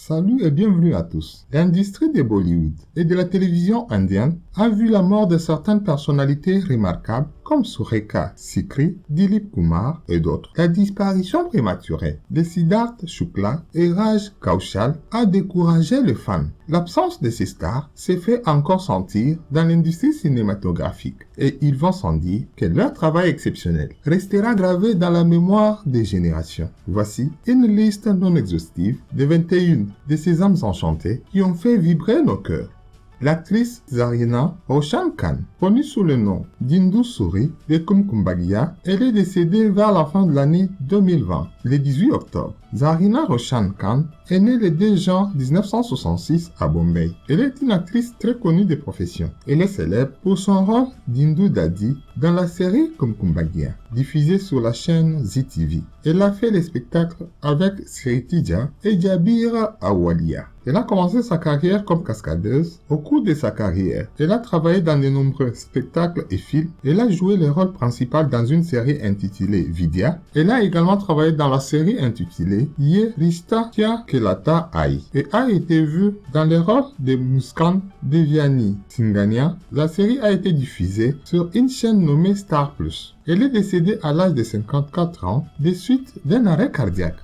Salut et bienvenue à tous. L'industrie de Bollywood et de la télévision indienne a vu la mort de certaines personnalités remarquables comme Surekha Sikri, Dilip Kumar et d'autres. La disparition prématurée de Siddharth Shukla et Raj Kaushal a découragé les fans. L'absence de ces stars s'est fait encore sentir dans l'industrie cinématographique et il va sans dire que leur travail exceptionnel restera gravé dans la mémoire des générations. Voici une liste non exhaustive de 21 de ces âmes enchantées qui ont fait vibrer nos cœurs. L'actrice Zarina Roshan Khan, connue sous le nom d'Indu Suri de Kumkum Bhagia, elle est décédée vers la fin de l'année 2020, le 18 octobre. Zarina Roshan Khan est née le 2 juin 1966 à Bombay. Elle est une actrice très connue de profession. Elle est célèbre pour son rôle d'Indu Dadi dans la série Kumkum Bhagia, diffusée sur la chaîne ZTV. Elle a fait les spectacles avec Sritija et Jabir Awalia. Elle a commencé sa carrière comme cascadeuse. Au cours de sa carrière, elle a travaillé dans de nombreux spectacles et films. Elle a joué le rôle principal dans une série intitulée Vidya. Elle a également travaillé dans la série intitulée Ye Rishta Kya Kehlata Hai et a été vue dans le rôle de Muskan Devyani Singhania. La série a été diffusée sur une chaîne nommée Star Plus. Elle est décédée à l'âge de 54 ans des suites d'un arrêt cardiaque.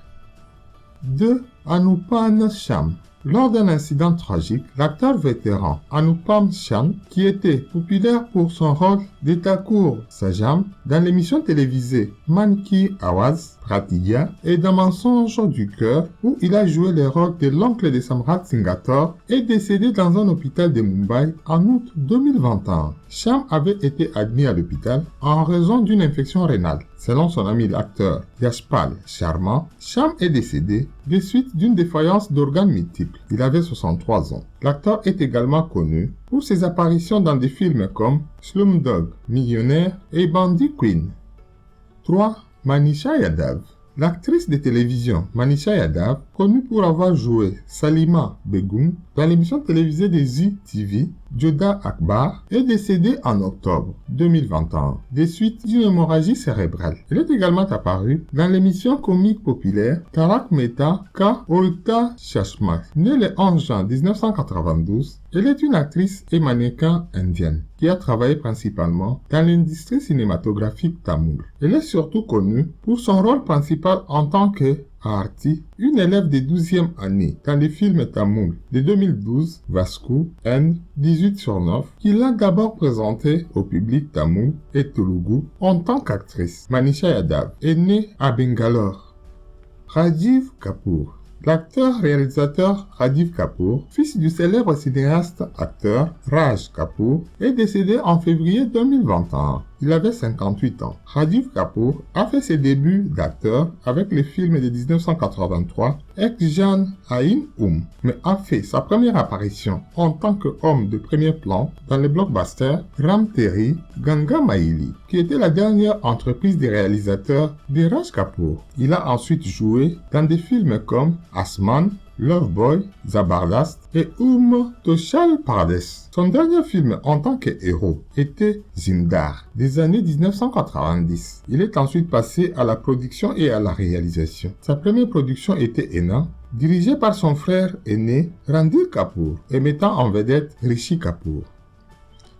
2. Anupam Shyam. Lors d'un incident tragique, l'acteur vétéran Anupam Shyam, qui était populaire pour son rôle de Thakur Sajam dans l'émission télévisée Man Ki Awaaz Pratigya et dans Mensonge du cœur, où il a joué le rôle de l'oncle de Samrat Singhator, est décédé dans un hôpital de Mumbai en août 2021. Shyam avait été admis à l'hôpital en raison d'une infection rénale. Selon son ami l'acteur Yashpal Sharma, Shyam est décédé des suites d'une défaillance d'organes multiples. Il avait 63 ans. L'acteur est également connu pour ses apparitions dans des films comme Slumdog Millionnaire et Bandit Queen. 3. Manisha Yadav. L'actrice de télévision Manisha Yadav, connue pour avoir joué Salima Begum dans l'émission télévisée de Zee TV, Jodha Akbar, est décédée en octobre 2021 des suites d'une hémorragie cérébrale. Elle est également apparue dans l'émission comique populaire Tarak Mehta Ka Ulta Chashma. Née le 11 juin 1992, elle est une actrice et mannequin indienne qui a travaillé principalement dans l'industrie cinématographique tamoule. Elle est surtout connue pour son rôle principal en tant que Aarti, une élève de 12e année dans le film tamoul de 2012, Vasku N 18/9, qu'il a d'abord présenté au public tamoul et telugu en tant qu'actrice. Manisha Yadav est née à Bangalore. Rajiv Kapoor. L'acteur-réalisateur Rajiv Kapoor, fils du célèbre cinéaste-acteur Raj Kapoor, est décédé en février 2021. Il avait 58 ans. Rajiv Kapoor a fait ses débuts d'acteur avec le film de 1983 Ek Jaan Ain mais a fait sa première apparition en tant qu'homme de premier plan dans le blockbuster Ram Teri Ganga Maili, qui était la dernière entreprise des réalisateurs de Raj Kapoor. Il a ensuite joué dans des films comme Asman, Love Boy, Zabardast et Toshal Pardes. Son dernier film en tant que héros était Zindar, des années 1990. Il est ensuite passé à la production et à la réalisation. Sa première production était Ena, dirigée par son frère aîné Ranbir Kapoor et mettant en vedette Rishi Kapoor.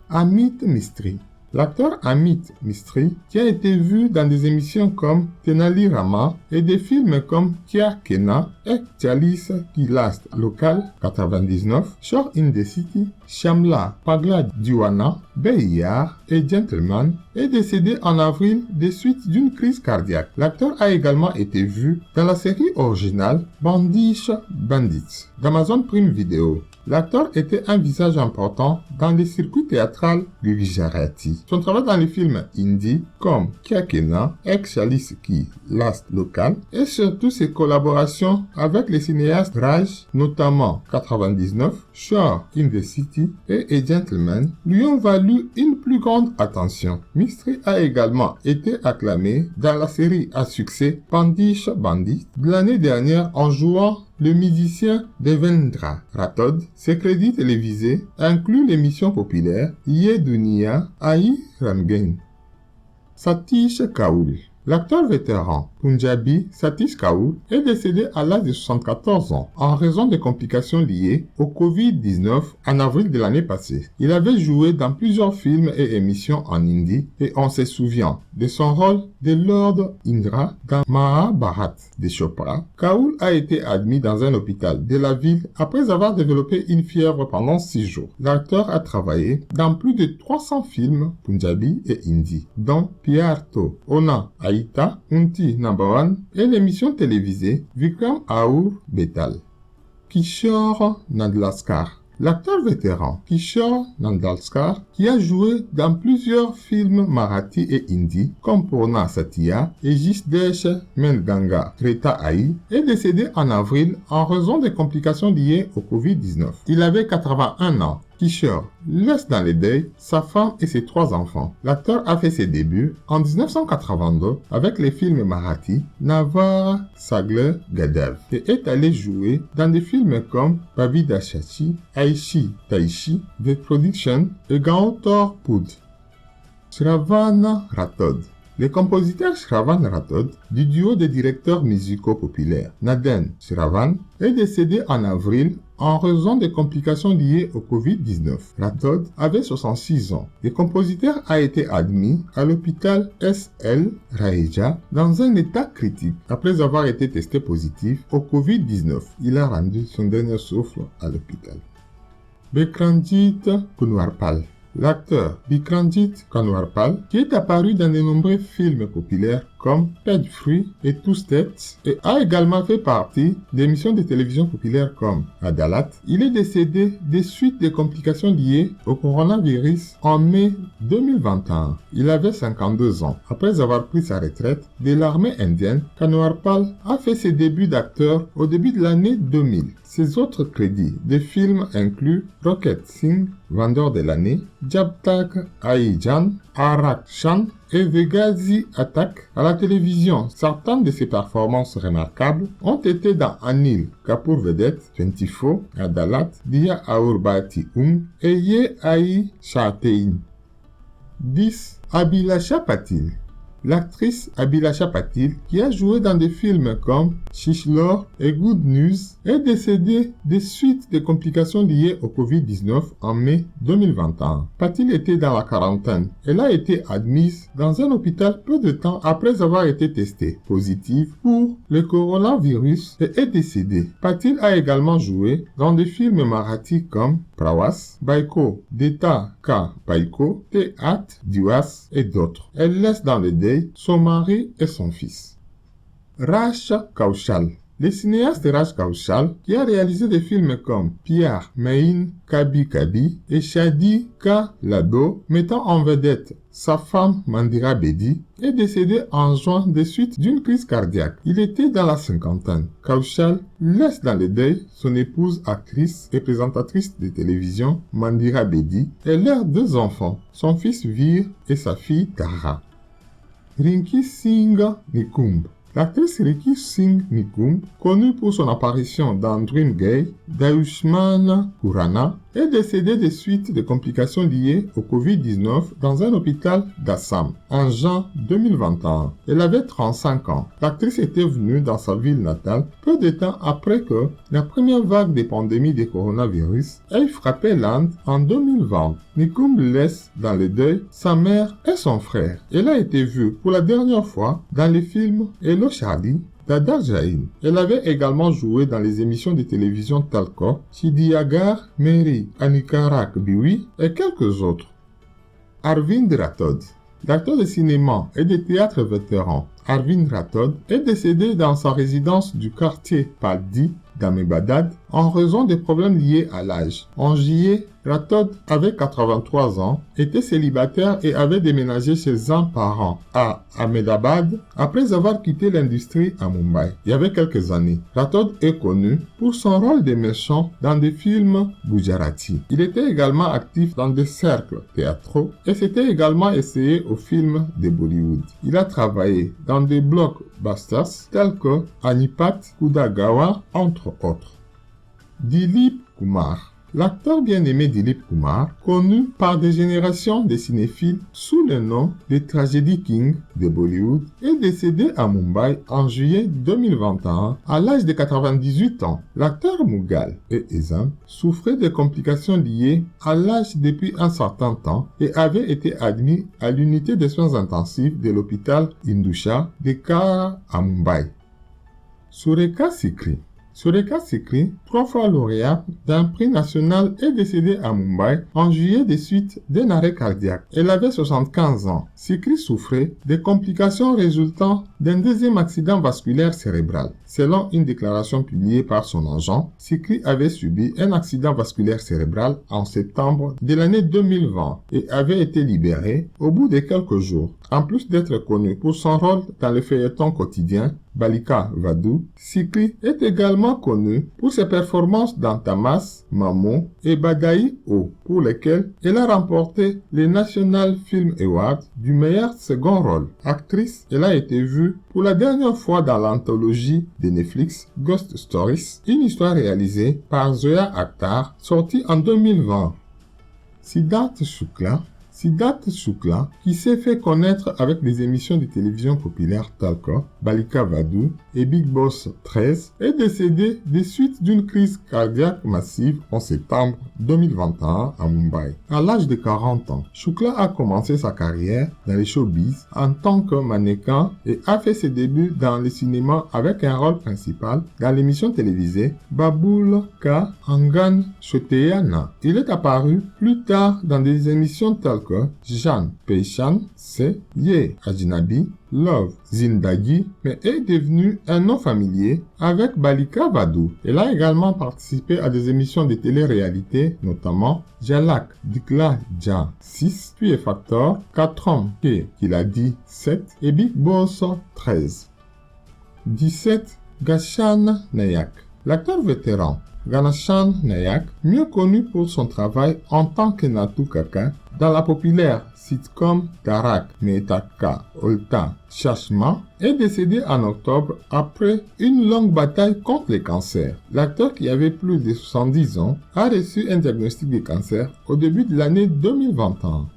Amit Mistry. L'acteur Amit Mistry, qui a été vu dans des émissions comme Tenali Rama et des films comme Kya Kena, Ek Chalis Ki Last Local 99, Shore in the City, Shamla Pagla Diwana, Beiyar et Gentleman, est décédé en avril des suites d'une crise cardiaque. L'acteur a également été vu dans la série originale Bandish Bandits d'Amazon Prime Video. L'acteur était un visage important dans les circuits théâtrales du Gujarati. Son travail dans les films hindi comme Kya Kena, Ek Chalis Ki Last Local et surtout ses collaborations avec les cinéastes Raj, notamment 99, Shore in the City et A Gentleman, lui ont valu une plus grande attention. Mistry a également été acclamé dans la série à succès Bandish Bandit de l'année dernière en jouant le musicien Devendra Rathod. Ses crédits télévisés incluent l'émission populaire Ye Dunia Aayi Ramgen. Satish Kaul. L'acteur vétéran Punjabi Satish Kaul est décédé à l'âge de 74 ans en raison de complications liées au Covid-19 en avril de l'année passée. Il avait joué dans plusieurs films et émissions en hindi et on se souvient de son rôle de Lord Indra dans Mahabharat de Chopra. Kaul a été admis dans un hôpital de la ville après avoir développé une fièvre pendant 6 jours. L'acteur a travaillé dans plus de 300 films punjabi et hindi, dont Pyar To Hona Aita, Unti Number One et l'émission télévisée Vikram Aur Betal. Kishore Nandlaskar. L'acteur vétéran Kishore Nandlaskar, qui a joué dans plusieurs films marathi et hindi comme Purna Satya et Jisdesh Menganga Treta Ai, est décédé en avril en raison des complications liées au Covid-19. Il avait 81 ans. Kishore laisse dans le deuil sa femme et ses 3 enfants. L'acteur a fait ses débuts en 1982 avec les films marathi Navar Sagle Gadev et est allé jouer dans des films comme Babida Shachi, Aishi Taishi, The Production et Gaotor Pud. Shravan Rathod. Le compositeur Shravan Rathod du duo des directeurs musicaux populaires Naden Shravan est décédé en avril en raison des complications liées au Covid-19. Rathod avait 66 ans. Le compositeur a été admis à l'hôpital S.L. Raheja dans un état critique après avoir été testé positif au Covid-19. Il a rendu son dernier souffle à l'hôpital. Bikranjit Kunwarpal. L'acteur Bikranjit Kanwarpal, qui est apparu dans de nombreux films populaires comme Pet Free et Two Steps, et a également fait partie d'émissions de télévision populaires comme Adalat, il est décédé des suites des complications liées au coronavirus en mai 2021. Il avait 52 ans. Après avoir pris sa retraite de l'armée indienne, Kanwarpal a fait ses débuts d'acteur au début de l'année 2000. Ses autres crédits de films incluent Rocket Singh, Vendeur de l'année, Jab Tak Aijan, Arak Shan et Vegazi Attack. À la télévision, certaines de ses performances remarquables ont été dans Anil Kapoor Vedette, 24, Adalat, Diya Aur Bati et Ye Ai Shatein. 10. Abhilasha Patil. L'actrice Abhilasha Patil, qui a joué dans des films comme Shishlore et Good News, est décédée des suites des complications liées au Covid-19 en mai 2021. Patil était dans la quarantaine. Elle a été admise dans un hôpital peu de temps après avoir été testée positive pour le coronavirus et est décédée. Patil a également joué dans des films marathis comme Prawas, Baiko, Deta Ka Baiko, Teat, Diwas et d'autres. Elle laisse dans le deuil son mari et son fils. Raj Kaushal. Le cinéaste Raj Kaushal, qui a réalisé des films comme Pyar Mein Kabi Kabi et Shadi Ka Lado, mettant en vedette sa femme Mandira Bedi, est décédé en juin des suites d'une crise cardiaque. Il était dans la cinquantaine. Kaushal laisse dans le deuil son épouse actrice et présentatrice de télévision Mandira Bedi et leurs 2 enfants, son fils Veer et sa fille Tara. Rinki Singh Nikumb. L'actrice Rinki Singh Nikumb, connue pour son apparition dans Dream Gay d'Ayushmann Khurrana, est décédée des suites de complications liées au Covid-19 dans un hôpital d'Assam en juin 2021. Elle avait 35 ans. L'actrice était venue dans sa ville natale peu de temps après que la première vague des pandémies de coronavirus ait frappé l'Inde en 2020. Nikumb laisse dans le deuil sa mère et son frère. Elle a été vue pour la dernière fois dans les films Hello Charlie d'Adar Jain. Elle avait également joué dans les émissions de télévision Talco, Chidiagar, Mary, Anikarak Biwi et quelques autres. Arvind Rathod. L'acteur de cinéma et de théâtre vétéran Arvind Rathod est décédé dans sa résidence du quartier Paldi d'Ahmedabad en raison des problèmes liés à l'âge. En juillet, Rathod avait 83 ans, était célibataire et avait déménagé chez un parent à Ahmedabad après avoir quitté l'industrie à Mumbai il y avait quelques années. Rathod est connu pour son rôle de méchant dans des films Gujarati. Il était également actif dans des cercles théâtraux et s'était également essayé aux films de Bollywood. Il a travaillé dans des blockbusters tels que Anipat Kudagawa, entre autres. Dilip Kumar. L'acteur bien-aimé Dilip Kumar, connu par des générations de cinéphiles sous le nom de Tragedy King de Bollywood, est décédé à Mumbai en juillet 2021 à l'âge de 98 ans. L'acteur Mughal et Ezam souffrait de complications liées à l'âge depuis un certain temps et avait été admis à l'unité de soins intensifs de l'hôpital Hindusha de Kara à Mumbai. Surekha Sikri. Surekha Sikri, 3 fois lauréate d'un prix national, est décédée à Mumbai en juillet des suites d'un arrêt cardiaque. Elle avait 75 ans. Sikri souffrait des complications résultant d'un deuxième accident vasculaire cérébral. Selon une déclaration publiée par son agent, Sikri avait subi un accident vasculaire cérébral en septembre de l'année 2020 et avait été libérée au bout de quelques jours. En plus d'être connue pour son rôle dans le feuilleton quotidien Balika Vadou, Sikri est également connue pour ses performances dans Tamas, Mamo et Badai O, pour lesquelles elle a remporté les National Film Awards du meilleur second rôle. Actrice, elle a été vue pour la dernière fois dans l'anthologie de Netflix Ghost Stories, une histoire réalisée par Zoya Akhtar, sortie en 2020. Siddharth Shukla, qui s'est fait connaître avec des émissions de télévision populaires telles que Balika Vadou et Big Boss 13, est décédé des suites d'une crise cardiaque massive en septembre 2021 à Mumbai. À l'âge de 40 ans, Shukla a commencé sa carrière dans les showbiz en tant que mannequin et a fait ses débuts dans le cinéma avec un rôle principal dans l'émission télévisée Babool Ka Angan Choteyana. Il est apparu plus tard dans des émissions telles que Jan Peichan, Se, Ye Ajnabi, Love, Zindagi, mais est devenu un nom familier avec Balika Vadou. Elle a également participé à des émissions de télé-réalité, notamment Jalak Dikla Ja 6, puis Factor, 4 hommes qu'il a dit 7 et Big Boss 13. 17. Ganeshan Nayak. L'acteur vétéran Ganeshan Nayak, mieux connu pour son travail en tant que Natu Kaka dans la populaire sitcom Tarak Mehta Ka Ulta Chashma, est décédé en octobre après une longue bataille contre le cancer. L'acteur, qui avait plus de 70 ans, a reçu un diagnostic de cancer au début de l'année 2021.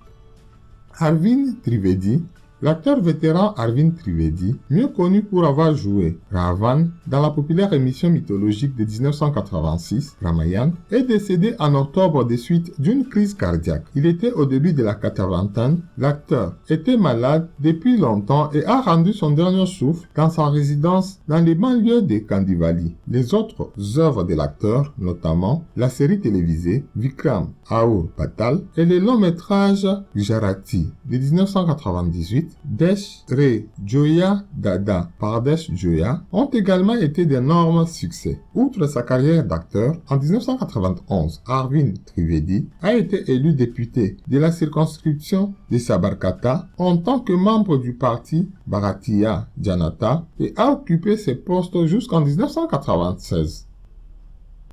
Arvind Trivedi. L'acteur vétéran Arvind Trivedi, mieux connu pour avoir joué Ravan dans la populaire émission mythologique de 1986, Ramayan, est décédé en octobre des suites d'une crise cardiaque. Il était au début de la quarantaine. L'acteur était malade depuis longtemps et a rendu son dernier souffle dans sa résidence dans les banlieues de Kandivali. Les autres œuvres de l'acteur, notamment la série télévisée Vikram Aur Patal et le long métrage Gujarati de 1998, Desh Re Joya Dada par Desh Joya, ont également été d'énormes succès. Outre sa carrière d'acteur, en 1991, Arvind Trivedi a été élu député de la circonscription de Sabarkata en tant que membre du parti Bharatiya Janata et a occupé ce poste jusqu'en 1996.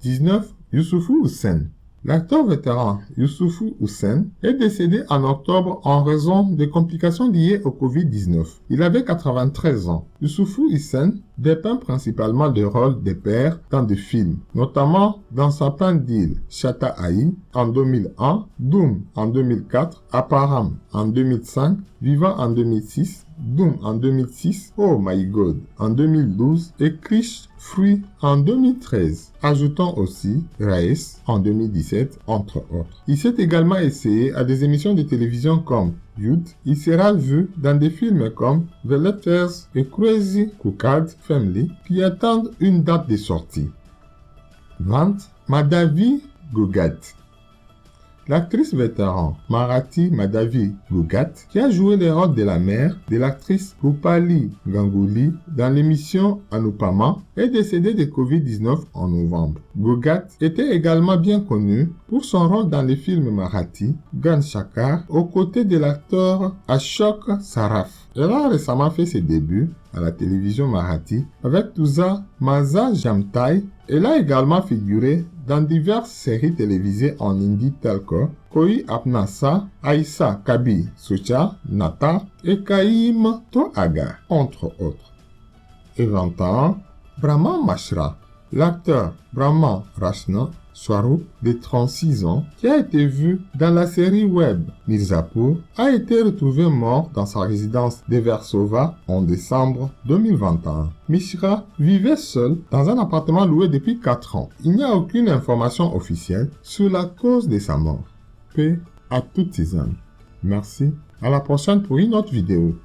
19. Youssoufou Hussain. L'acteur vétéran Youssoufou Hussain est décédé en octobre en raison de complications liées au Covid-19. Il avait 93 ans. Youssoufou Hussain dépeint principalement des rôles de père dans des films, notamment dans Sapin d'île, Chata Aïe en 2001, Doom en 2004, Aparam en 2005, Vivant en 2006, Doom en 2006, Oh My God en 2012 et Krish Fruit en 2013. Ajoutons aussi Raes en 2017, entre autres. Il s'est également essayé à des émissions de télévision comme Youth. Il sera vu dans des films comme The Letters et Crazy Cookad Family qui attendent une date de sortie. 20. Madhavi Gugat. L'actrice vétéran Marathi Madhavi Gugat, qui a joué le rôle de la mère de l'actrice Rupali Ganguly dans l'émission Anupama, est décédée de Covid-19 en novembre. Gugat était également bien connue pour son rôle dans les films Marathi Gan Shakar aux côtés de l'acteur Ashok Saraf. Elle a récemment fait ses débuts à la télévision Marathi avec Tuza Maza Jamtai. Elle a également figuré dans diverses séries télévisées en hindi telles que Koi Apna Sa, Aisa Kabi Sucha, Nata et Kaim To Aga, entre autres. Et 20 ans, Brahma Mashra. L'acteur Brahma Rachna Swaroop, de 36 ans, qui a été vu dans la série web Mirzapur, a été retrouvé mort dans sa résidence de Versova en décembre 2021. Mishra vivait seul dans un appartement loué depuis 4 ans. Il n'y a aucune information officielle sur la cause de sa mort. Paix à toutes ses âmes. Merci. À la prochaine pour une autre vidéo.